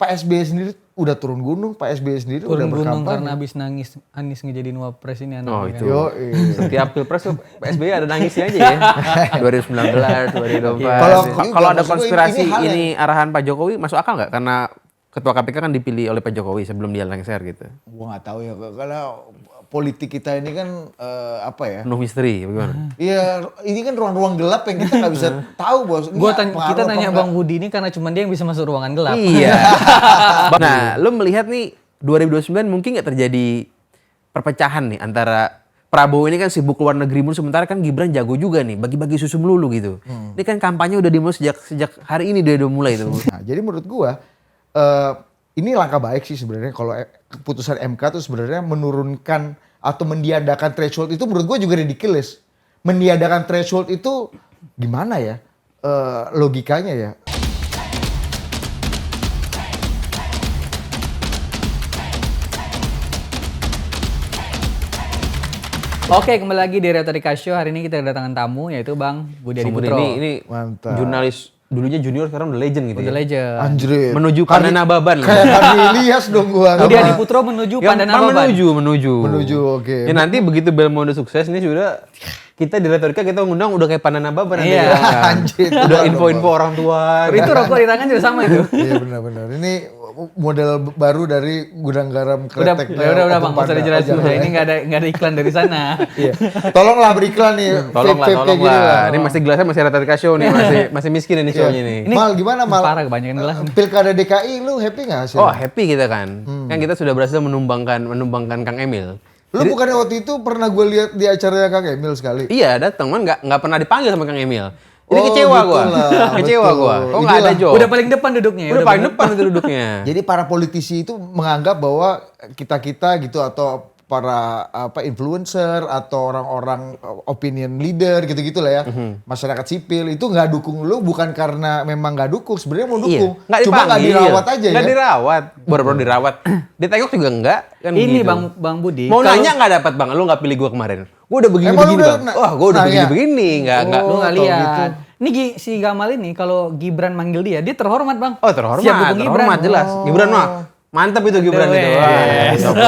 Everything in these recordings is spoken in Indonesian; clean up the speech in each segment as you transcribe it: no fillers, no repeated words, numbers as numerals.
Pak SBY sendiri udah turun gunung, Pak SBY sendiri udah Turun gunung berkampanye. karena habis nangis Anies ngejadiin wapres ini anaknya. Oh kan. itu. Yoi. Setiap pilpres tuh PSBY ada nangisnya aja ya. 2019, 2024. Kalau ada maksud gua konspirasi ini hal ini arahan Pak Jokowi masuk akal nggak? Karena Ketua KPK kan dipilih oleh Pak Jokowi sebelum dia lengser gitu. Gua nggak tahu ya, karena politik kita ini kan apa ya? Penuh misteri, bagaimana? Iya, ini kan ruang-ruang gelap yang kita nggak bisa tahu, Bos. Ini pengaruh Kita apa nanya enggak? Bang Budi ini karena cuma dia yang bisa masuk ruangan gelap. Iya. Nah, lu melihat nih 2029 mungkin nggak terjadi perpecahan nih antara Prabowo ini kan sibuk keluar negeri mulu, sementara kan Gibran jago juga nih bagi-bagi susu melulu gitu. Ini kan kampanye udah dimulai sejak hari ini dia udah mulai tuh. Nah, jadi menurut gua ini langkah baik sih sebenarnya kalau keputusan MK tuh sebenarnya menurunkan atau meniadakan threshold itu menurut gua juga ridiculous. Meniadakan threshold itu gimana ya logikanya ya? Oke, kembali lagi di Retorika Show. Hari ini kita kedatangan tamu yaitu Bang Budi Adiputro. Ini Mantap. jurnalis dulunya junior sekarang udah legend gitu Udah ya. legend. Anjir. Menuju Pandana Baban. Kayak Hardi Ilyas dong gua. Budi Adiputro menuju Ya, Pandana Baban. Menuju, oke. Ya nanti begitu Belmondo sukses nih sudah kita di Retorika kita ngundang udah kayak Pandana Baban nanti Iya. ya kan. Anjir. Udah info-info orang tua. Itu rokok di tangan juga sama itu. Iya benar-benar. Ini model baru dari gudang garam Udah kretek. udah Bang, enggak usah dijelasin. Udah ini enggak ada iklan dari sana. Iya. Tolonglah beriklan nih. Tolonglah, vape-vape kayak gini tolonglah. Ini masih gelasnya masih Retorika Show nih, masih miskin ini show-nya nih. Ini Mal gimana Mal? parah kebanyakan gelas nih. Pilkada DKI lu happy nggak hasilnya? Oh, happy kita kan. Kan kita sudah berhasil menumbangkan Kang Emil. Lu bukannya waktu itu pernah gue lihat di acaranya Kang Emil sekali? Iya, datang man nggak pernah dipanggil sama Kang Emil. Ini Oh, kecewa gitu gua. lah, Kecewa betul. gua. Kok nggak ada Itulah. job? Udah paling depan duduknya ya. Udah paling depan itu duduknya. Jadi para politisi itu menganggap bahwa kita-kita gitu atau para influencer atau orang-orang opinion leader gitu-gitu lah ya, masyarakat sipil itu nggak dukung lu bukan karena memang nggak dukung, sebenarnya mau dukung, Nggak cuma nggak dipanggil. dirawat aja Nggak ya. dirawat. Baru-baru dirawat. Ditengok juga enggak. Kan Ini gitu. Bang Budi. Mau kalau- nanya nggak dapat Bang, lu nggak pilih gua kemarin. Gua udah begini-begini Emang lu Bang. udah Wah, gua udah nanya? begini-begini. Nggak. Lu nggak Oh, lihat. gitu. Ini si Gamal ini kalau Gibran manggil dia terhormat Bang. Oh, terhormat. Siap dukung Gibran. Terhormat jelas. Gibran mah. Mantap itu Gibran itu. Wah, coba.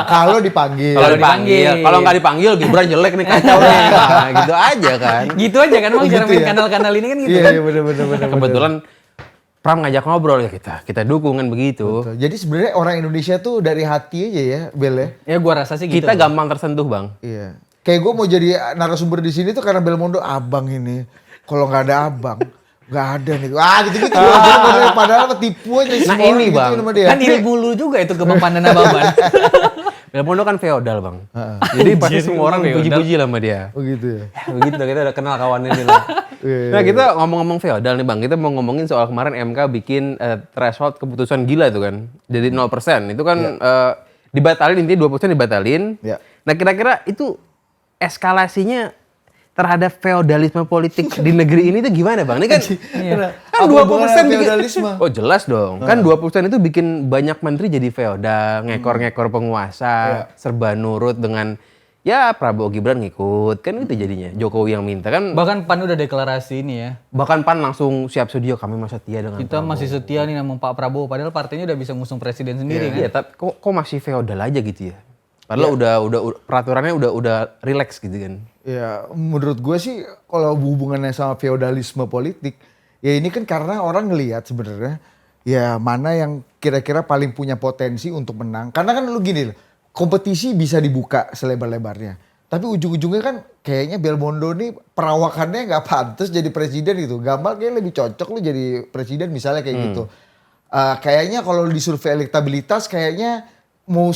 Kalau dipanggil. Kalau Kalau dipanggil, dipanggil. kalau nggak dipanggil Gibran jelek nih kacau nih. Nah, gitu aja kan. Gitu aja kan Bang cara Gitu main ya? kanal-kanal ini kan gitu. Iya, kan? iya benar-benar. Kebetulan Pram ngajak ngobrol ya kita dukung kan begitu. Jadi sebenarnya orang Indonesia tuh dari hati aja ya, Bel ya. Ya gua rasa sih gitu. Kita gampang tersentuh Bang. Iya. Kayak gue mau jadi narasumber di sini tuh karena Belmondo abang ini. Kalau nggak ada abang, nggak ada nih. Wah gitu-gitu. Padahal tipu aja Nah, semua orang ini, gitu Bang. sama dia. Kan ilmu lu juga itu ke Bang Pandana Baban. Belmondo kan feodal Bang. Jadi pasti semua orang feodal. puji-puji lah sama dia. Oh gitu ya. Ya, begitu kita udah kenal kawannya nih lah. Iya, Nah kita ngomong-ngomong feodal nih Bang, kita mau ngomongin soal kemarin MK bikin threshold keputusan gila itu kan. Jadi 0%. Itu kan dibatalin, intinya 2% dibatalin. Iya. Nah kira-kira itu eskalasinya terhadap feodalisme politik di negeri ini tuh gimana Bang? Ini kan Apa 20% hubungannya bikin, feodalisme? oh jelas dong. Kan 20% itu bikin banyak menteri jadi feodal, ngekor-ngekor penguasa, serba nurut dengan ya Prabowo Gibran ngikut. Kan itu jadinya. Jokowi yang minta kan. Bahkan PAN udah deklarasi ini ya. Bahkan PAN langsung siap sedia kami masih setia dengan Kita Prabowo. masih setia nih sama Pak Prabowo padahal partainya udah bisa ngusung presiden sendiri kan. Iya, tapi kok masih feodal aja gitu ya? Padahal udah peraturannya udah relax gitu kan. Ya menurut gue sih kalau hubungannya sama feodalisme politik, ya ini kan karena orang ngelihat sebenarnya ya mana yang kira-kira paling punya potensi untuk menang. Karena kan lu gini, kompetisi bisa dibuka selebar-lebarnya. Tapi ujung-ujungnya kan kayaknya Belmondo nih perawakannya nggak pantas jadi presiden gitu. Gamal kayaknya lebih cocok lu jadi presiden misalnya kayak gitu. Kayaknya kalau di survei elektabilitas kayaknya mau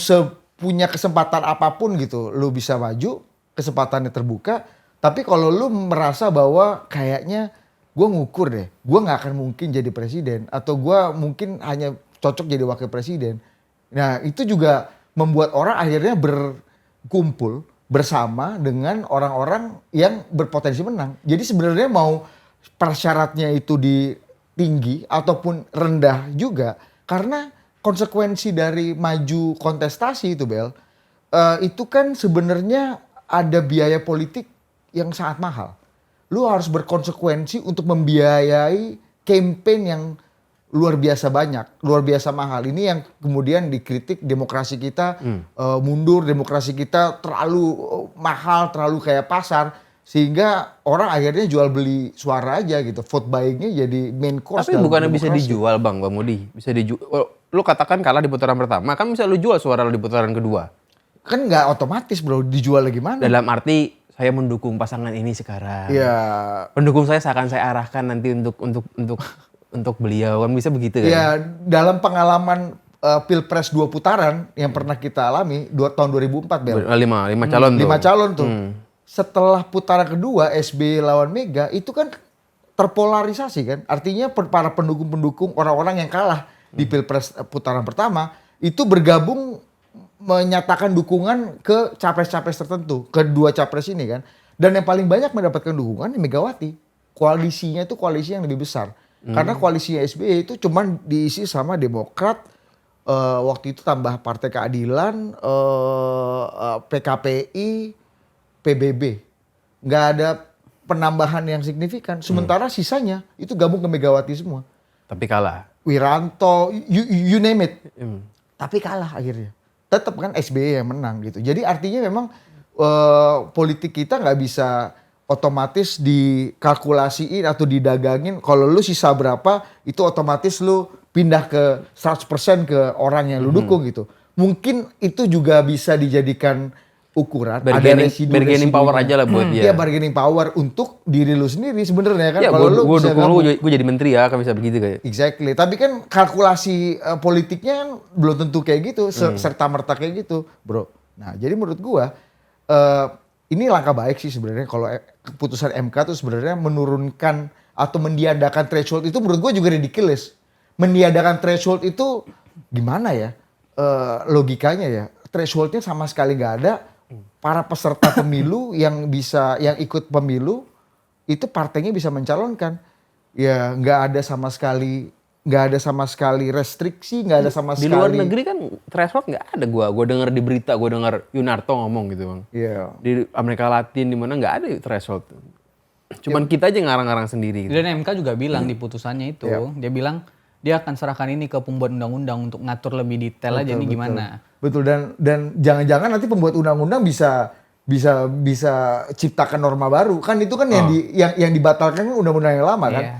punya kesempatan apapun gitu, lu bisa maju, kesempatannya terbuka. Tapi kalau lu merasa bahwa kayaknya gue ngukur deh, gue nggak akan mungkin jadi presiden atau gue mungkin hanya cocok jadi wakil presiden. Nah itu juga membuat orang akhirnya berkumpul bersama dengan orang-orang yang berpotensi menang. Jadi sebenarnya mau persyaratnya itu di tinggi ataupun rendah juga karena konsekuensi dari maju kontestasi itu Bel, itu kan sebenarnya ada biaya politik yang sangat mahal. Lu harus berkonsekuensi untuk membiayai campaign yang luar biasa banyak, luar biasa mahal. Ini yang kemudian dikritik demokrasi kita mundur, demokrasi kita terlalu mahal, terlalu kayak pasar. Sehingga orang akhirnya jual beli suara aja gitu. Vote buyingnya jadi main course. Tapi dalam bukannya bisa demokrasi. dijual Bang Mudi? Bisa dijual. Lu katakan kalah di putaran pertama, kan bisa lu jual suara lu di putaran kedua. Kan nggak otomatis bro, dijual gimana? Dalam arti saya mendukung pasangan ini sekarang. Ya, Pendukung saya akan saya arahkan nanti untuk beliau, kan bisa begitu kan? ya dalam pengalaman Pilpres 2 putaran yang pernah kita alami tahun 2004 Bel. Lima calon tuh. 5 calon tuh. Setelah putaran kedua SBY lawan Mega itu kan terpolarisasi kan. Artinya para pendukung-pendukung orang-orang yang kalah di Pilpres putaran pertama itu bergabung menyatakan dukungan ke capres-capres tertentu, kedua capres ini kan. Dan yang paling banyak mendapatkan dukungan Megawati. Koalisinya itu koalisi yang lebih besar. Karena koalisinya SBY itu cuman diisi sama Demokrat, waktu itu tambah Partai Keadilan, PKPI, PBB. Nggak ada penambahan yang signifikan. Sementara sisanya itu gabung ke Megawati semua. Tapi kalah. Wiranto, you name it. Tapi kalah akhirnya. Tetap kan SBY yang menang gitu. Jadi artinya memang politik kita nggak bisa otomatis dikalkulasiin atau didagangin. Kalau lu sisa berapa itu otomatis lu pindah ke 100% ke orang yang lu dukung gitu. Mungkin itu juga bisa dijadikan ukuran. Bargaining power aja lah buat dia. Iya, bargaining power untuk diri lu sendiri sebenarnya kan. Ya, Kalau lu gue bisa dukung gabung. lu, gue jadi menteri ya, kan bisa begitu kayak. Exactly. Tapi kan kalkulasi politiknya kan belum tentu kayak gitu, serta merta kayak gitu, bro. Nah, jadi menurut gua ini langkah baik sih sebenarnya kalau keputusan MK tuh sebenarnya menurunkan atau meniadakan threshold itu menurut gua juga ridiculous. Meniadakan threshold itu gimana ya logikanya ya? Thresholdnya sama sekali nggak ada. Para peserta pemilu yang ikut pemilu itu partainya bisa mencalonkan. Ya nggak ada sama sekali restriksi, nggak ada sama sekali. Di luar negeri kan threshold nggak ada. Gue denger di berita, gue denger Yunarto ngomong gitu Bang. Iya. Di Amerika Latin di mana nggak ada threshold. Cuman kita aja ngarang-ngarang sendiri. Gitu. Dan MK juga bilang di putusannya itu, dia bilang dia akan serahkan ini ke pembuat undang-undang untuk ngatur lebih detail aja ini gimana. Betul, dan jangan-jangan nanti pembuat undang-undang bisa ciptakan norma baru. Kan itu kan yang dibatalkan kan undang-undang yang lama kan. Iya.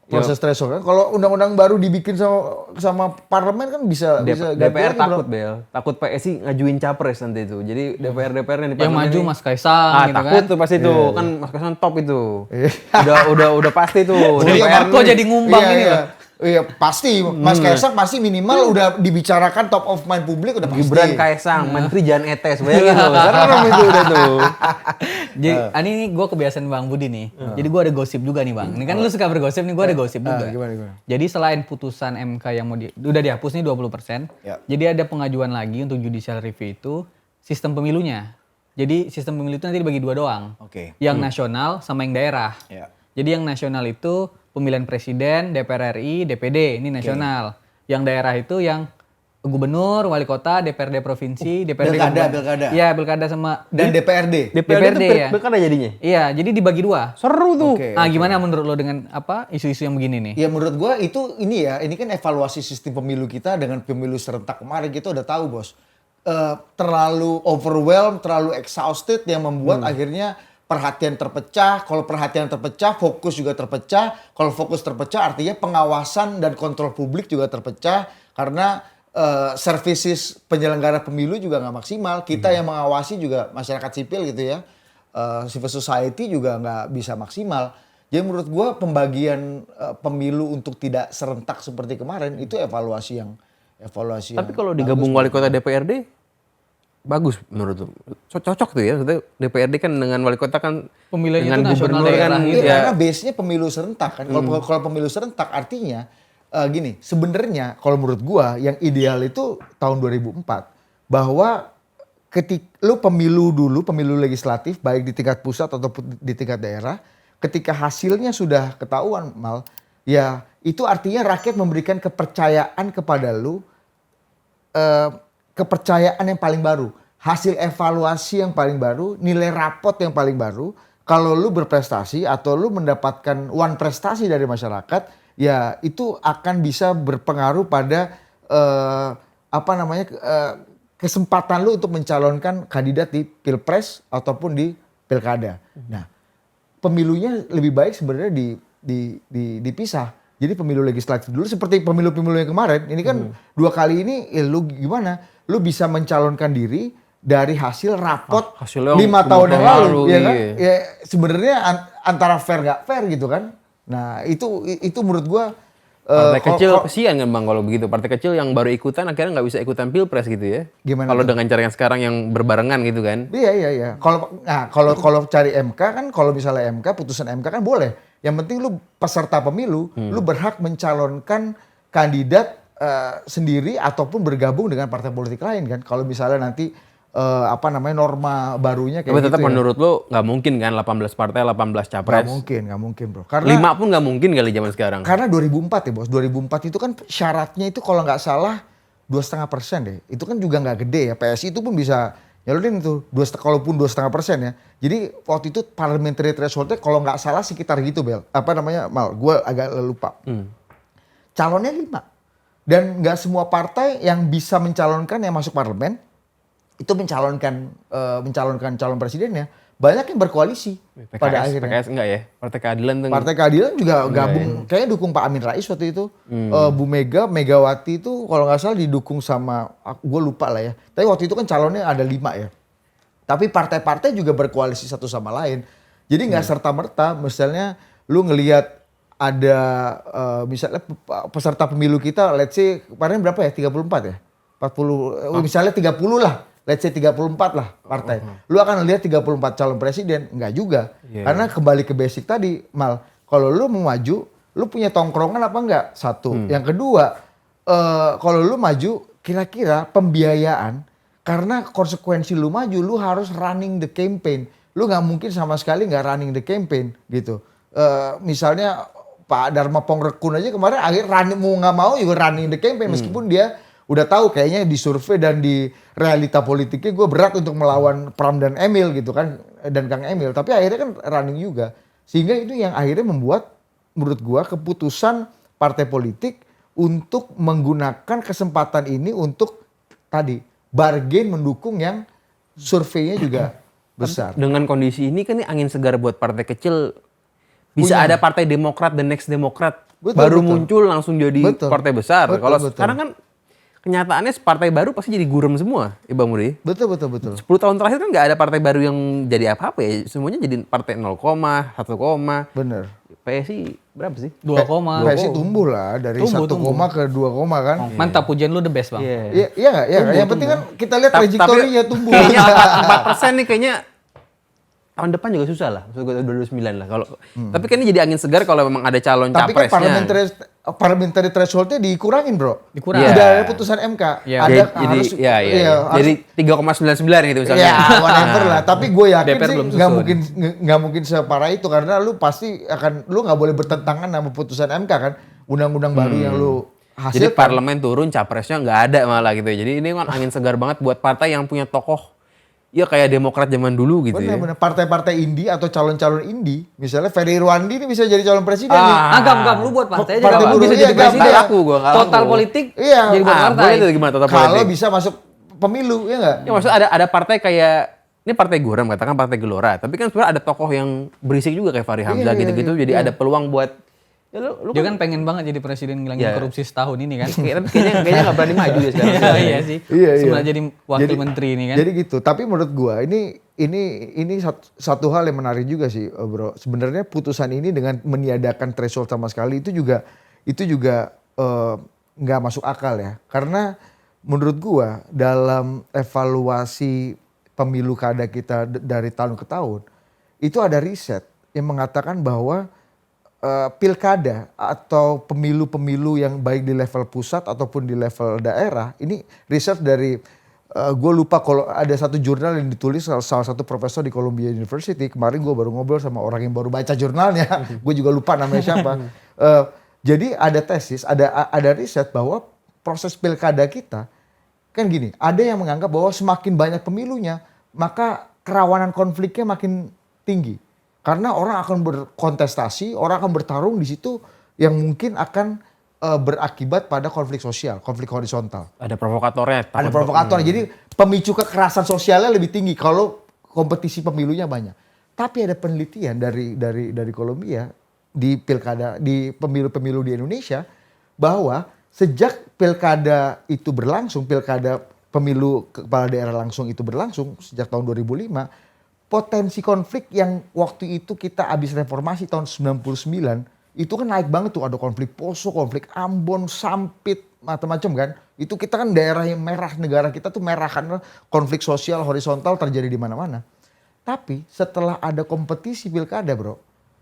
Proses threshold kan. Kalau undang-undang baru dibikin sama parlemen kan bisa DPR ganti lagi, takut bro. Bel, takut PSI ngajuin capres nanti itu. Jadi DPR yang di Yang parlemen maju ini- Mas Kaisang gitu takut kan. tuh pasti tuh kan Mas Kaisang top itu. Iya. udah pasti tuh. Jadi Marco jadi ngumbang ini loh. Iya pasti Mas Kaisang pasti minimal udah dibicarakan top of mind publik udah pasti. Gibran Kaisang, Menteri Jan Etes, bayangin loh. Karena itu udah tuh. Jadi ini gue kebiasaan Bang Budi nih. Jadi gue ada gosip juga nih Bang. Ini kan lu suka bergosip nih, gue ada gosip juga. Gimana? Jadi selain putusan MK yang udah dihapus nih 20%. Ya. Jadi ada pengajuan lagi untuk judicial review itu sistem pemilunya. Jadi sistem pemilu itu nanti dibagi dua doang. Oke. Yang nasional sama yang daerah. Ya. Jadi yang nasional itu pemilihan presiden, DPR RI, DPD, ini nasional. Yang daerah itu yang gubernur, wali kota, DPRD provinsi, DPRD Pilkada. Iya, pilkada sama Dan DPRD. DPRD itu ya. pilkada jadinya. Iya, jadi dibagi dua. Seru tuh. Oke. Gimana menurut lo dengan isu-isu yang begini nih? Ya menurut gua itu ini kan evaluasi sistem pemilu kita dengan pemilu serentak kemarin kita udah tahu bos. Terlalu overwhelmed, terlalu exhausted yang membuat akhirnya perhatian terpecah. Kalau perhatian terpecah, fokus juga terpecah. Kalau fokus terpecah artinya pengawasan dan kontrol publik juga terpecah karena services penyelenggara pemilu juga nggak maksimal. Kita yang mengawasi juga masyarakat sipil gitu ya. Civil society juga nggak bisa maksimal. Jadi menurut gua pembagian pemilu untuk tidak serentak seperti kemarin itu evaluasi yang Tapi kalau digabung wali kota DPRD bagus menurut lu. Cocok tuh ya. Maksudnya DPRD kan dengan wali kota kan Pemilihannya dengan itu nasional gubernur daerah kan gitu ya. karena base-nya pemilu serentak kan. Kalau pemilu serentak artinya gini, sebenarnya kalau menurut gua yang ideal itu tahun 2004 bahwa ketika lu pemilu legislatif baik di tingkat pusat ataupun di tingkat daerah, ketika hasilnya sudah ketahuan ya itu artinya rakyat memberikan kepercayaan kepada lu, kepercayaan yang paling baru, hasil evaluasi yang paling baru, nilai rapot yang paling baru. Kalau lu berprestasi atau lu mendapatkan prestasi dari masyarakat, ya itu akan bisa berpengaruh pada kesempatan lu untuk mencalonkan kandidat di pilpres ataupun di pilkada. Nah, pemilunya lebih baik sebenarnya dipisah. Jadi pemilu legislatif dulu seperti pemilu-pemilu yang kemarin. Ini kan 2 kali ini lu gimana? Lu bisa mencalonkan diri dari hasil rapot hasilnya 5 tahun yang lalu, ya kan? iya. Ya sebenarnya antara fair nggak fair gitu kan? Nah itu menurut gua Partai kecil kesian kan Bang kalau begitu. Partai kecil yang baru ikutan akhirnya nggak bisa ikutan pilpres gitu ya. Gimana Kalau tuh? dengan cara yang sekarang yang berbarengan gitu kan. Iya. Kalau cari MK kan, kalau misalnya MK putusan MK kan boleh. Yang penting lu peserta pemilu, lu berhak mencalonkan kandidat sendiri ataupun bergabung dengan partai politik lain kan. Kalau misalnya nanti norma barunya kayak Tapi gitu tetap ya. menurut lo nggak mungkin kan 18 partai 18 capres. Nggak mungkin bro. Karena 5 pun nggak mungkin kali zaman sekarang. Karena 2004 ya bos, 2004 itu kan syaratnya itu kalau nggak salah 2,5% deh. Itu kan juga nggak gede ya. PSI itu pun bisa nyalurin itu kalaupun 2,5% ya. Jadi waktu itu parliamentary thresholdnya kalau nggak salah sekitar gitu Bel. Mal, gue agak lupa. Calonnya 5. Dan nggak semua partai yang bisa mencalonkan yang masuk parlemen itu mencalonkan calon presidennya. Banyak yang berkoalisi PKS, pada akhirnya. PKS enggak ya? Partai Keadilan tuh. Partai Keadilan juga gabung, kayaknya dukung Pak Amin Rais waktu itu. Bu Megawati itu kalau nggak salah didukung sama, gue lupa lah ya. Tapi waktu itu kan calonnya ada 5 ya. Tapi partai-partai juga berkoalisi satu sama lain. Jadi nggak serta-merta, misalnya lu ngelihat ada misalnya peserta pemilu kita, let's say kemarin berapa ya? 34 ya? 40, misalnya 30 lah. Let's say 34 lah partai. Lu akan lihat 34 calon presiden? Enggak juga. Karena kembali ke basic tadi, Mal. Kalau lu mau maju, lu punya tongkrongan apa enggak? Satu. Yang kedua, kalau lu maju, kira-kira pembiayaan, karena konsekuensi lu maju, lu harus running the campaign. Lu nggak mungkin sama sekali nggak running the campaign gitu. Misalnya Pak Dharma Pongrekun aja kemarin mau nggak mau juga running the campaign meskipun dia udah tahu kayaknya di survei dan di realita politiknya gue berat untuk melawan Pram dan Emil gitu kan, dan Kang Emil, tapi akhirnya kan running juga, sehingga itu yang akhirnya membuat menurut gue keputusan partai politik untuk menggunakan kesempatan ini untuk tadi bargain mendukung yang surveinya juga besar. Dengan kondisi ini kan ini angin segar buat partai kecil. Bisa ada partai Demokrat, the next Demokrat. Baru muncul langsung jadi partai besar. Kalau sekarang kan kenyataannya partai baru pasti jadi gurem semua, Bang Muri. Betul. 10 tahun terakhir kan nggak ada partai baru yang jadi apa-apa ya. Semuanya jadi partai 0, 1, Bener. PSI berapa sih? 2, PSI tumbuh lah dari 1, ke 2, kan. Mantap, pujian lu the best Bang. Iya nggak? Yang penting kan kita lihat trajektorinya tumbuh. Kayaknya 4% nih kayaknya tahun depan juga susah lah, 2029 lah. Kalau tapi kan ini jadi angin segar kalau memang ada calon tapi capresnya. kan parliamentary thresholdnya dikurangin bro. Dikurangin. Udah ada putusan MK. Iya. Ada Jadi 3,99 gitu misalnya. Ya whatever lah. Tapi gue yakin DPR sih belum nggak mungkin separah itu karena lu pasti lu nggak boleh bertentangan sama putusan MK kan. Undang-undang baru yang lu Jadi hasilkan. parlemen turun, capresnya nggak ada malah gitu. Jadi ini kan angin segar banget buat partai yang punya tokoh. Ya kayak Demokrat zaman dulu gitu ya. Bener. Partai-partai indie atau calon-calon indie. Misalnya Ferry Irwandi ini bisa jadi calon presiden nih. Agam lu buat partai aja Partai Bang. buruh, Bisa iya, jadi presiden. nggak laku gua, nggak Total laku. politik Iya. jadi buat partai. Boleh tuh gimana total Kalau politik? bisa masuk pemilu, ya nggak? Ya maksudnya ada partai kayak ini partai Gurem katakan partai Gelora, tapi kan sebenarnya ada tokoh yang berisik juga kayak Fahri Hamzah gitu-gitu, jadi ada peluang buat ya lu Dia kan pengen banget jadi presiden ngilangin Ya. korupsi setahun ini kan. tapi kayaknya nggak berani maju dia sekarang. Iya sih. Iya. Sebenarnya jadi wakil menteri ini kan. Jadi gitu. Tapi menurut gua ini satu hal yang menarik juga sih, bro. Sebenarnya putusan ini dengan meniadakan threshold sama sekali itu juga nggak masuk akal ya. Karena menurut gua dalam evaluasi pemilu kada kita dari tahun ke tahun itu ada riset yang mengatakan bahwa pilkada atau pemilu-pemilu yang baik di level pusat ataupun di level daerah, ini riset dari gue lupa kalau ada satu jurnal yang ditulis salah satu profesor di Columbia University. Kemarin gue baru ngobrol sama orang yang baru baca jurnalnya, gue juga lupa namanya siapa. Jadi ada tesis, ada riset bahwa proses pilkada kita kan gini, ada yang menganggap bahwa semakin banyak pemilunya maka kerawanan konfliknya makin tinggi. Karena orang akan berkontestasi, orang akan bertarung di situ yang mungkin akan berakibat pada konflik sosial, konflik horizontal. Ada provokatornya. Ada provokator. Jadi pemicu kekerasan sosialnya lebih tinggi kalau kompetisi pemilunya banyak. Tapi ada penelitian dari Kolombia di pilkada, di pemilu-pemilu di Indonesia, bahwa sejak pilkada itu berlangsung, pilkada pemilu kepala daerah langsung itu berlangsung sejak tahun 2005, potensi konflik yang waktu itu kita habis reformasi tahun 99 itu kan naik banget tuh, ada konflik Poso, konflik Ambon, Sampit, macam-macam kan. Itu kita kan daerah yang merah, negara kita tuh merah karena konflik sosial horizontal terjadi di mana-mana. Tapi setelah ada kompetisi pilkada bro,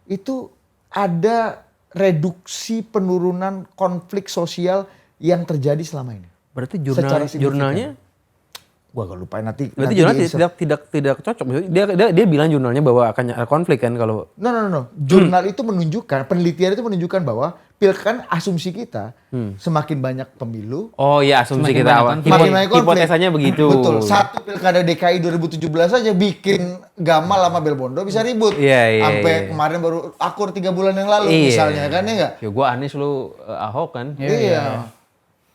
itu ada reduksi penurunan konflik sosial yang terjadi selama ini. Berarti Secara signifikan. jurnalnya Gua gak lupa nanti. berarti nanti jurnal di- tidak cocok. Maksudnya dia bilang jurnalnya bahwa akan ada konflik kan kalau No. Jurnal itu menunjukkan, penelitian itu menunjukkan bahwa pilkada asumsi kita semakin banyak pemilu, oh ya asumsi Semakin kita banyak awal. konflik. makin banyak konflik. Hipotesanya begitu. Betul. Satu pilkada DKI 2017 aja bikin Gamal sama Belmondo bisa ribut. Iya. Sampai kemarin baru akur 3 bulan yang lalu Iya. misalnya kan ya enggak? Ya gue Anies lu Ahok kan. Iya.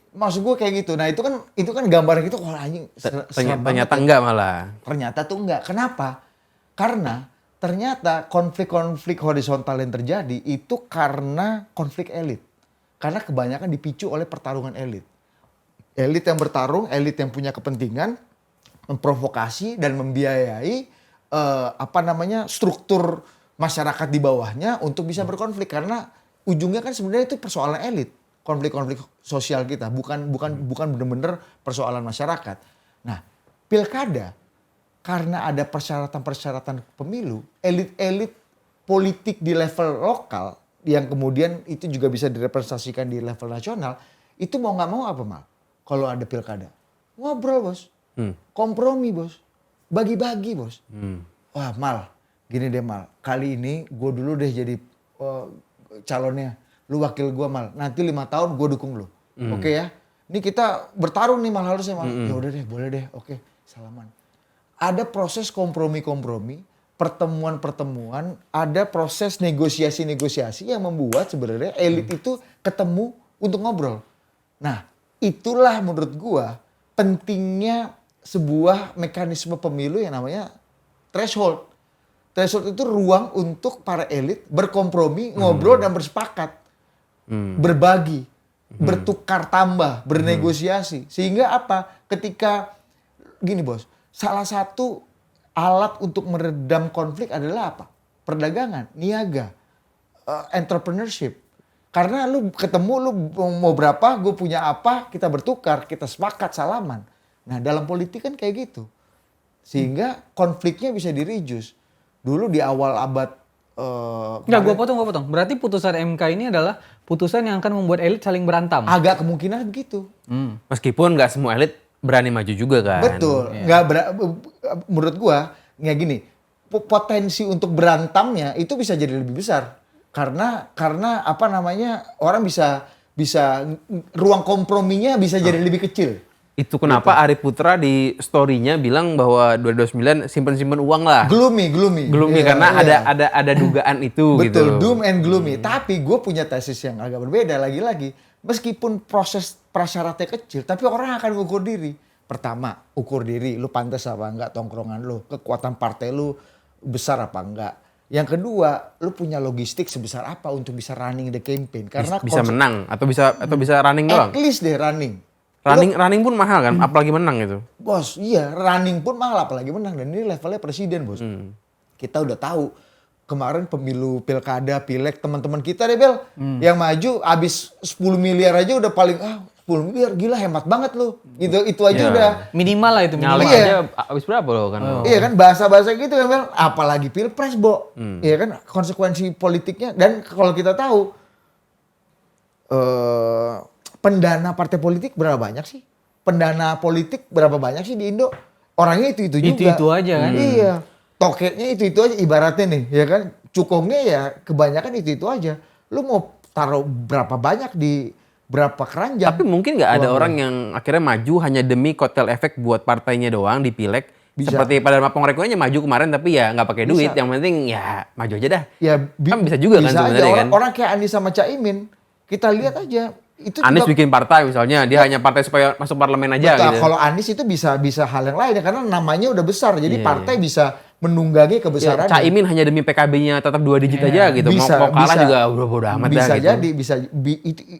Maksud gue kayak gitu. Nah itu kan gambaran gitu, wah anjing serem banget Ternyata ya. enggak malah. Ternyata tuh enggak. Kenapa? Karena ternyata konflik-konflik horizontal yang terjadi itu karena konflik elit. Karena kebanyakan dipicu oleh pertarungan elit. Elit yang bertarung, elit yang punya kepentingan, memprovokasi dan membiayai struktur masyarakat di bawahnya untuk bisa berkonflik. Karena ujungnya kan sebenarnya itu persoalan elit. Konflik-konflik sosial kita, bukan benar-benar persoalan masyarakat. Nah, pilkada karena ada persyaratan-persyaratan pemilu, elit-elit politik di level lokal yang kemudian itu juga bisa direpresentasikan di level nasional, itu mau nggak mau apa Mal? Kalau ada pilkada, ngobrol bos, kompromi bos, bagi-bagi bos. Wah Mal, gini deh Mal, kali ini gue dulu deh jadi calonnya. Lu wakil gue Mal, nanti 5 tahun gue dukung lu. Oke ya. Ini kita bertarung nih Mal harusnya Mal. Ya udah deh, boleh deh. Oke, salaman. Ada proses kompromi-kompromi, pertemuan-pertemuan, ada proses negosiasi-negosiasi yang membuat sebenarnya elit itu ketemu untuk ngobrol. Nah, itulah menurut gua pentingnya sebuah mekanisme pemilu yang namanya threshold. Threshold itu ruang untuk para elit berkompromi, ngobrol dan bersepakat. Berbagi, bertukar tambah, bernegosiasi. Sehingga apa? Ketika gini bos, salah satu alat untuk meredam konflik adalah apa? Perdagangan, niaga, entrepreneurship. Karena lu ketemu, lu mau berapa, gue punya apa, kita bertukar, kita sepakat, salaman. Nah dalam politik kan kayak gitu. Sehingga konfliknya bisa dirijus. Dulu di awal abad Enggak, gue potong. Berarti putusan MK ini adalah putusan yang akan membuat elit saling berantam. agak kemungkinan begitu. Meskipun nggak semua elit berani maju juga kan. Betul. Menurut gua nggak gini. Potensi untuk berantamnya itu bisa jadi lebih besar. Karena apa namanya? Orang bisa ruang komprominya bisa jadi lebih kecil. Itu kenapa Arif Putra di story-nya bilang bahwa 2029 simpen-simpen uang lah. Gloomy. Iya, Karena iya. ada dugaan itu gitu. Betul, doom and gloomy. Tapi gue punya tesis yang agak berbeda lagi-lagi. Meskipun proses prasyaratnya kecil, tapi orang akan mengukur diri. Pertama, ukur diri, lu pantas apa enggak tongkrongan lu, kekuatan partai lu besar apa enggak. Yang kedua, lu punya logistik sebesar apa untuk bisa running the campaign. Karena Bisa menang atau bisa running doang. at least deh running. Running pun mahal kan, apalagi menang itu. Bos, iya running pun mahal apalagi menang. Dan ini levelnya presiden bos. Kita udah tahu kemarin pemilu pilkada, pileg teman-teman kita deh Bel. Yang maju abis 10 miliar aja udah paling 10 miliar gila hemat banget lu. Gitu, itu aja Ya. udah. Minimal lah itu, Nyalek minimal. Iya. aja habis berapa loh kan. Iya kan bahasa-bahasa gitu kan Bel. Apalagi pilpres Bo. Iya kan konsekuensi politiknya. Dan kalau kita tahu pendana partai politik berapa banyak sih? Pendana politik berapa banyak sih di Indo? Orangnya itu-itu juga. Itu-itu aja kan. Iya. Toketnya itu-itu aja ibaratnya nih, ya kan? Cukongnya ya kebanyakan itu-itu aja. Lu mau taruh berapa banyak di berapa keranjang? Tapi mungkin nggak ada orang yang akhirnya maju hanya demi kotel efek buat partainya doang di pileg. Bisa. Seperti pada Mapong Rekonya maju kemarin tapi ya nggak pakai duit. Bisa. Yang penting ya maju aja dah. Ya Kan bisa juga kan bisa aja. sebenarnya kan. Orang kayak Anies sama Caimin, kita lihat aja itu Anies juga, bikin partai misalnya, dia hanya partai supaya masuk parlemen aja betul, gitu. kalau Anies itu bisa hal yang lain ya, karena namanya udah besar, jadi Iya, partai bisa menunggangi Ya, kebesarannya. Caimin hanya demi PKB-nya tetap 2 digit aja gitu. Mau kalah juga udah bodo amat bisa dah gitu. jadi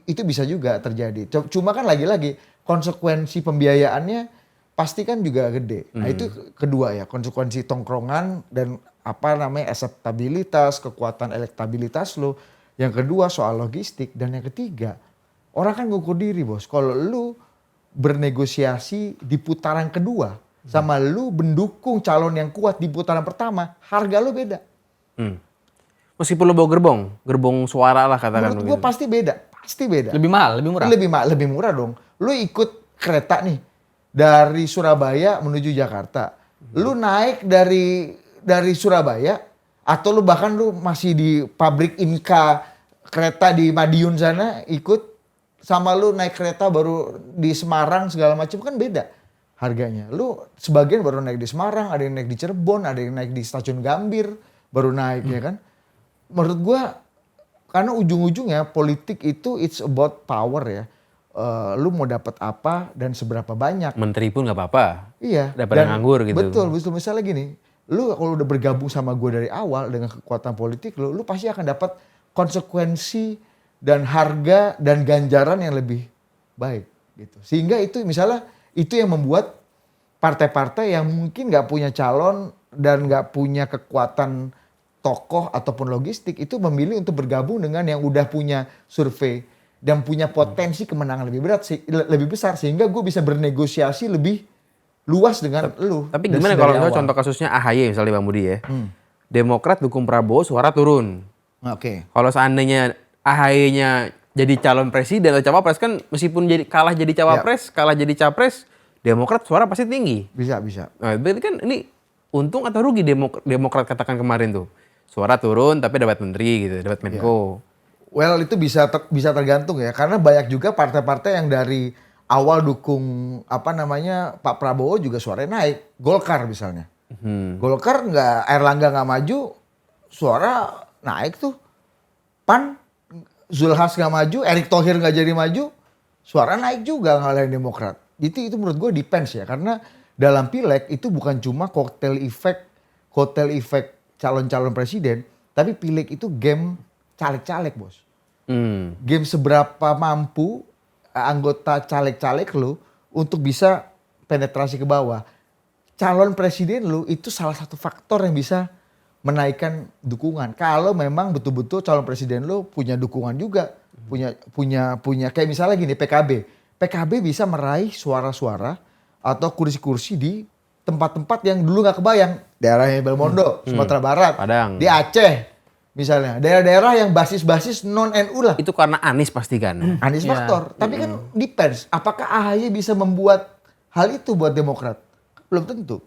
itu bisa juga terjadi. Cuma kan lagi-lagi konsekuensi pembiayaannya pasti kan juga gede. Nah itu kedua ya, konsekuensi tongkrongan dan apa namanya akseptabilitas, kekuatan elektabilitas lo. Yang kedua soal logistik, dan yang ketiga orang kan ngukur diri bos. Kalau lu bernegosiasi di putaran kedua sama lu mendukung calon yang kuat di putaran pertama, harga lu beda. Meskipun lo bawa gerbong suara lah katakan Menurut gue pasti beda. Lebih mahal, lebih murah. Lebih murah dong. Lu ikut kereta nih dari Surabaya menuju Jakarta. Lu naik dari Surabaya atau lu bahkan lu masih di pabrik Inka kereta di Madiun sana ikut, sama lu naik kereta baru di Semarang segala macam kan beda harganya. Lu sebagian baru naik di Semarang, ada yang naik di Cirebon, ada yang naik di stasiun Gambir baru naik ya kan. Menurut gua karena ujung-ujungnya politik itu it's about power ya. Lu mau dapat apa dan seberapa banyak. Menteri pun nggak apa-apa. Iya. Daripada Dan nganggur gitu. Betul, misalnya gini, lu kalau udah bergabung sama gue dari awal dengan kekuatan politik lu pasti akan dapat konsekuensi dan harga dan ganjaran yang lebih baik gitu. Sehingga itu misalnya itu yang membuat partai-partai yang mungkin nggak punya calon dan nggak punya kekuatan tokoh ataupun logistik itu memilih untuk bergabung dengan yang udah punya survei dan punya potensi kemenangan lebih besar, sehingga gue bisa bernegosiasi lebih luas dengan lu. Tapi dari gimana kalau misalnya awal. contoh kasusnya AHY misalnya Bang Budi ya. Demokrat dukung Prabowo, suara turun. Oke. Kalau seandainya AHY-nya jadi calon presiden atau cawapres kan meskipun kalah jadi cawapres, kalah jadi capres, Demokrat suara pasti tinggi. Bisa. Nah, berarti kan ini untung atau rugi Demokrat katakan kemarin tuh. Suara turun tapi dapat menteri gitu, dapat Menko. Well itu bisa tergantung ya, karena banyak juga partai-partai yang dari awal dukung apa namanya Pak Prabowo juga suaranya naik. Golkar misalnya. Golkar Erlangga nggak maju, suara naik tuh. PAN Zulhas nggak maju, Erick Thohir nggak jadi maju, suara naik juga ngalahin Demokrat. Itu menurut gue depends ya, karena dalam pileg itu bukan cuma kotel efek calon-calon presiden, tapi pileg itu game caleg-caleg bos. Game seberapa mampu anggota caleg-caleg lu untuk bisa penetrasi ke bawah. Calon presiden lu itu salah satu faktor yang bisa menaikkan dukungan. Kalau memang betul-betul calon presiden lu punya dukungan juga, punya kayak misalnya gini PKB bisa meraih suara-suara atau kursi-kursi di tempat-tempat yang dulu nggak kebayang. Daerahnya Belmondo, Sumatera Barat, Padang. di Aceh misalnya, daerah-daerah yang basis-basis non NU lah. Itu karena Anies pasti kan. Anies Iya. faktor, tapi kan depends. Apakah AHY bisa membuat hal itu buat Demokrat? Belum tentu.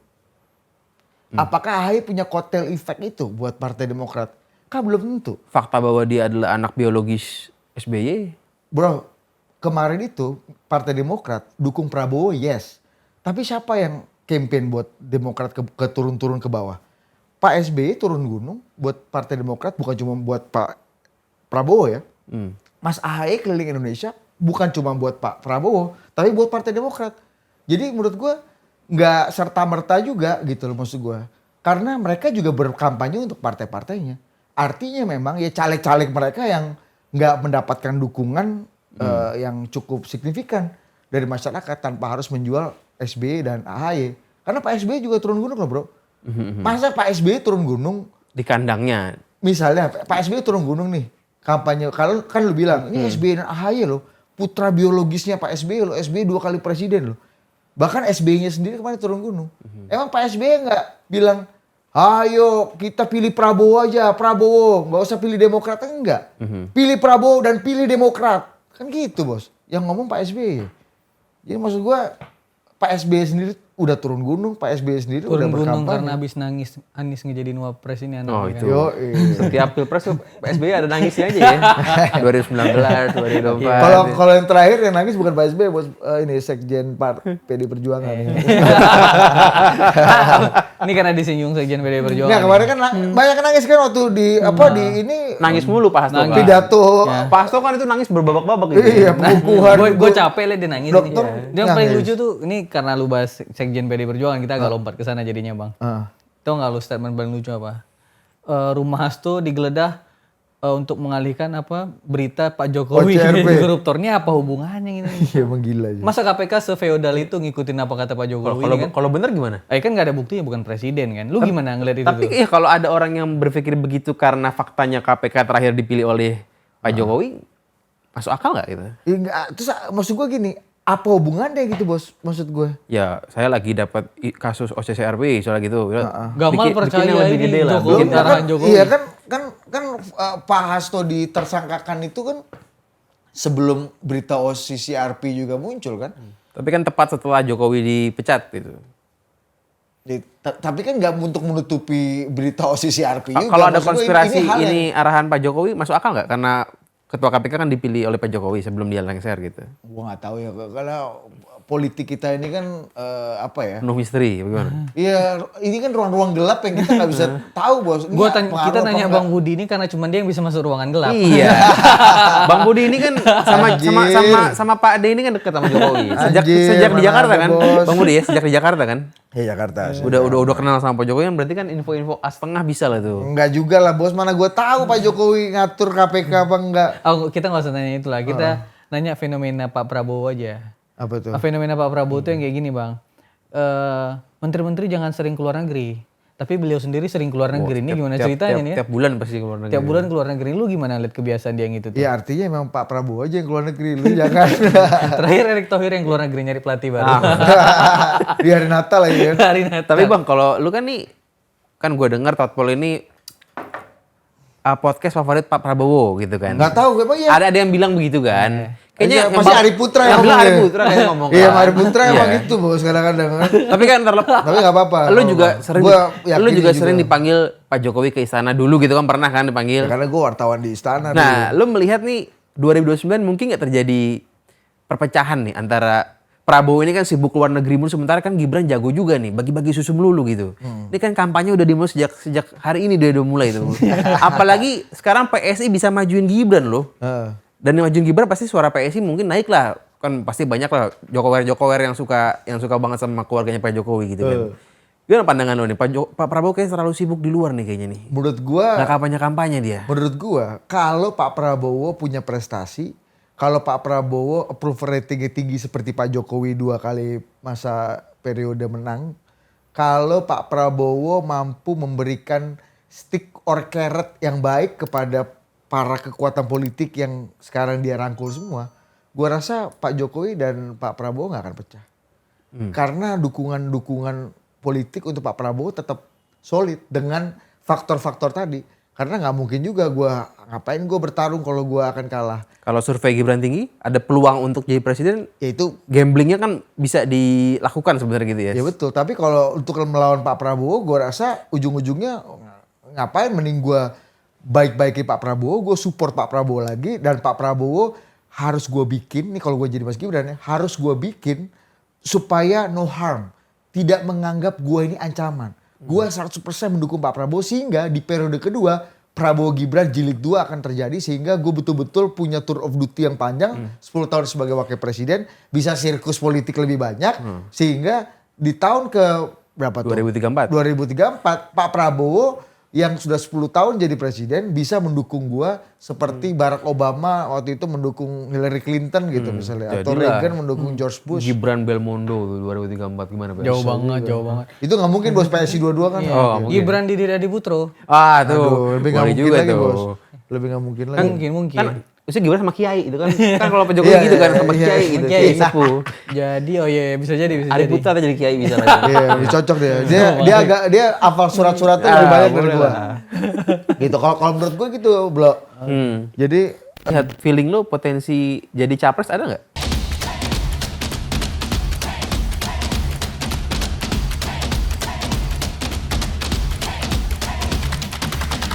Apakah AHY punya kotel efek itu buat Partai Demokrat? Kan belum tentu. Fakta bahwa dia adalah anak biologis SBY. Bro, kemarin itu Partai Demokrat dukung Prabowo, yes. Tapi siapa yang campaign buat Demokrat ke turun-turun ke bawah? Pak SBY turun gunung buat Partai Demokrat, bukan cuma buat Pak Prabowo ya. Mas AHY keliling Indonesia bukan cuma buat Pak Prabowo, tapi buat Partai Demokrat. Jadi menurut gue nggak serta-merta juga gitu loh maksud gue. Karena mereka juga berkampanye untuk partai-partainya. Artinya memang ya caleg-caleg mereka yang nggak mendapatkan dukungan yang cukup signifikan dari masyarakat tanpa harus menjual SBY dan AHY. Karena Pak SBY juga turun gunung loh bro. Masa Pak SBY turun gunung, Di kandangnya. misalnya Pak SBY turun gunung nih, kampanye, kalau kan lu bilang, ini SBY dan AHY loh, putra biologisnya Pak SBY loh, SBY 2 kali presiden loh. Bahkan SBY-nya sendiri kemarin turun gunung. Emang Pak SBY nggak bilang, ayo kita pilih Prabowo aja, Prabowo, nggak usah pilih Demokrat, enggak. Pilih Prabowo dan pilih Demokrat. Kan gitu bos, yang ngomong Pak SBY. Jadi maksud gua, Pak SBY sendiri udah turun gunung, Pak SBY sendiri udah Turun gunung berkampanye. karena habis nangis Anies ngejadiin wapres ini Oh anaknya. itu. Setiap Setiap pilpres tuh SBY ada nangisnya aja ya. 2019, 2024. kalau yang terakhir yang nangis bukan Pak SBY, bos, ini Sekjen PD Perjuangan. Ini karena disinggung Sekjen PDI Perjuangan. Nah kemarin kan banyak yang nangis kan waktu di di ini Nangis mulu Pak Hasto. kan. pidato. Pak Hasto kan itu nangis berbabak-babak gitu. Iya, pengukuhan. Gue capek liat dia nangis. Dokter Ini. Yang paling nangis. lucu tuh ini karena lu bahas Sekjen PDI Perjuangan kita agak lompat ke sana jadinya bang. Tahu nggak lu statement paling lucu apa? Rumah Hasto digeledah untuk mengalihkan berita Pak Jokowi OCRP. jadi koruptor. Ini apa hubungannya ini? Iya emang gila aja. Masa KPK se-feodal itu ngikutin apa kata Pak Jokowi Kalau ini kan? kalau bener gimana? Kan nggak ada buktinya bukan presiden kan? Lu gimana ngeliat itu? Tapi ya kalau ada orang yang berpikir begitu karena faktanya KPK terakhir dipilih oleh Pak Jokowi, masuk akal nggak gitu? Ya, enggak, terus maksud gue gini, apa hubungannya gitu bos? Maksud gue. Ya saya lagi dapat kasus OCCRP soal gitu. Gamal percaya yang lebih ini gede lah. Jokowi Bikin arahan Jokowi. Iya kan Pak Hasto ditersangkakan itu kan sebelum berita OCCRP juga muncul kan. Tapi kan tepat setelah Jokowi dipecat gitu. Tapi kan nggak untuk menutupi berita OCCRP juga. Kalau ada Maksud gua konspirasi hal yang- ini arahan Pak Jokowi masuk akal nggak? Karena Ketua KPK kan dipilih oleh Pak Jokowi sebelum dia lengser gitu. Gua nggak tahu ya karena politik kita ini kan apa ya? Penuh misteri, bagaimana? Iya, ini kan ruang-ruang gelap yang kita nggak bisa tahu bos. Ini pengaruh Kita apa nanya enggak? Bang Budi ini karena cuma dia yang bisa masuk ruangan gelap. Iya. Bang Budi ini kan sama Pak D ini kan dekat sama Jokowi. Sejak Anjir, di mana Jakarta ada, kan? Bos. Bang Budi ya, sejak di Jakarta kan? Ya Jakarta. Udah kenal sama Pak Jokowi kan berarti kan info-info setengah bisa lah tuh. Enggak juga lah bos, mana gue tahu Pak Jokowi ngatur KPK apa enggak. Oh, kita nggak usah nanya itu lah. Kita nanya fenomena Pak Prabowo aja. Apa tuh? Fenomena Pak Prabowo tuh yang kayak gini bang. Menteri-menteri jangan sering keluar negeri. Tapi beliau sendiri sering keluar negeri. Ini gimana ceritanya nih ya? Tiap bulan pasti keluar negeri. Tiap bulan keluar negeri. Lu gimana lihat kebiasaan dia yang itu tuh? Ya artinya emang Pak Prabowo aja yang keluar negeri, lu jangan. Terakhir Erick Thohir yang keluar negeri nyari pelatih baru. Di hari Natal lagi kan. Hari Natal. Tapi Bang, kalau lu kan nih, kan gue dengar Totpol ini podcast favorit Pak Prabowo gitu kan. Enggak tahu gue emang iya. Ada yang bilang begitu kan. Iya, Kayaknya pasti Ari Putra yang bilang ngomong Ari ya. Putra kayak ngomong. Iya, kan. Ari Putra Iya. emang itu bos kadang-kadang kan. Tapi kan terlepas. Tapi nggak apa-apa. Lu juga sering Gua yakin lu juga juga. sering dipanggil Pak Jokowi ke istana dulu gitu kan, pernah kan dipanggil. Ya, karena gue wartawan di istana. Nah, lu melihat nih 2029 mungkin nggak terjadi perpecahan nih antara Prabowo ini kan sibuk keluar negeri mulu, sementara kan Gibran jago juga nih bagi-bagi susu melulu gitu. Ini kan kampanye udah dimulai sejak hari ini dia udah mulai itu. Apalagi sekarang PSI bisa majuin Gibran loh. Heeh. Dan yang majuin Gibran pasti suara PSI mungkin naik lah. Kan pasti banyak lah Jokower yang suka banget sama keluarganya Pak Jokowi gitu kan. Gimana pandangan lo nih? Pak Prabowo kayaknya terlalu sibuk di luar nih kayaknya nih. Menurut gue, Nggak kampanye dia. menurut gue kalau Pak Prabowo punya prestasi, kalau Pak Prabowo approval ratingnya tinggi seperti Pak Jokowi 2 kali masa periode menang, kalau Pak Prabowo mampu memberikan stick or carrot yang baik kepada para kekuatan politik yang sekarang dia rangkul semua, gua rasa Pak Jokowi dan Pak Prabowo nggak akan pecah. Karena dukungan politik untuk Pak Prabowo tetap solid dengan faktor-faktor tadi. Karena nggak mungkin juga ngapain gue bertarung kalau gue akan kalah. Kalau survei Gibran tinggi, ada peluang untuk jadi presiden, Yaitu gamblingnya kan bisa dilakukan sebenarnya gitu ya. ya betul. Tapi kalau untuk melawan Pak Prabowo, gue rasa ujung-ujungnya ngapain mending gue baik-baikin Pak Prabowo, gue support Pak Prabowo lagi, dan Pak Prabowo harus gue bikin, nih kalau gue jadi Mas Gibran ya, harus gue bikin supaya no harm, tidak menganggap gue ini ancaman. Gue 100% mendukung Pak Prabowo sehingga di periode kedua Prabowo Gibran jilid 2 akan terjadi sehingga gue betul-betul punya tour of duty yang panjang 10 tahun sebagai wakil presiden, bisa sirkus politik lebih banyak sehingga di tahun ke berapa tuh? 2034. 2034 Pak Prabowo yang sudah 10 tahun jadi presiden bisa mendukung gua seperti Barack Obama waktu itu mendukung Hillary Clinton gitu misalnya, atau Jadilah. Reagan mendukung George Bush. Gibran Belmondo tuh 2034 gimana Pak? Jauh banget. Itu nggak mungkin bos, PSI 22 kan. Oh, mungkin. Gibran Didi Adiputro. Ah tuh, Aduh, lebih nggak boleh mungkin juga lagi tuh. bos. Lebih nggak mungkin lagi. Mungkin. Kan maksudnya Gibran sama Kiai itu kan. Kan kalau Pak Jokowi Iya, gitu kan iya, sama iya, Kiai iya. gitu. Kiai. Kiai sepuh. Jadi bisa jadi. Ari Putra tuh jadi Kiai bisa lagi. Iya, lebih cocok dia. Dia hafal surat-suratnya lebih banyak dari boleh gua. lah. Gitu. Kalau menurut gua gitu, Bro. Jadi Lihat feeling lo potensi jadi capres ada nggak?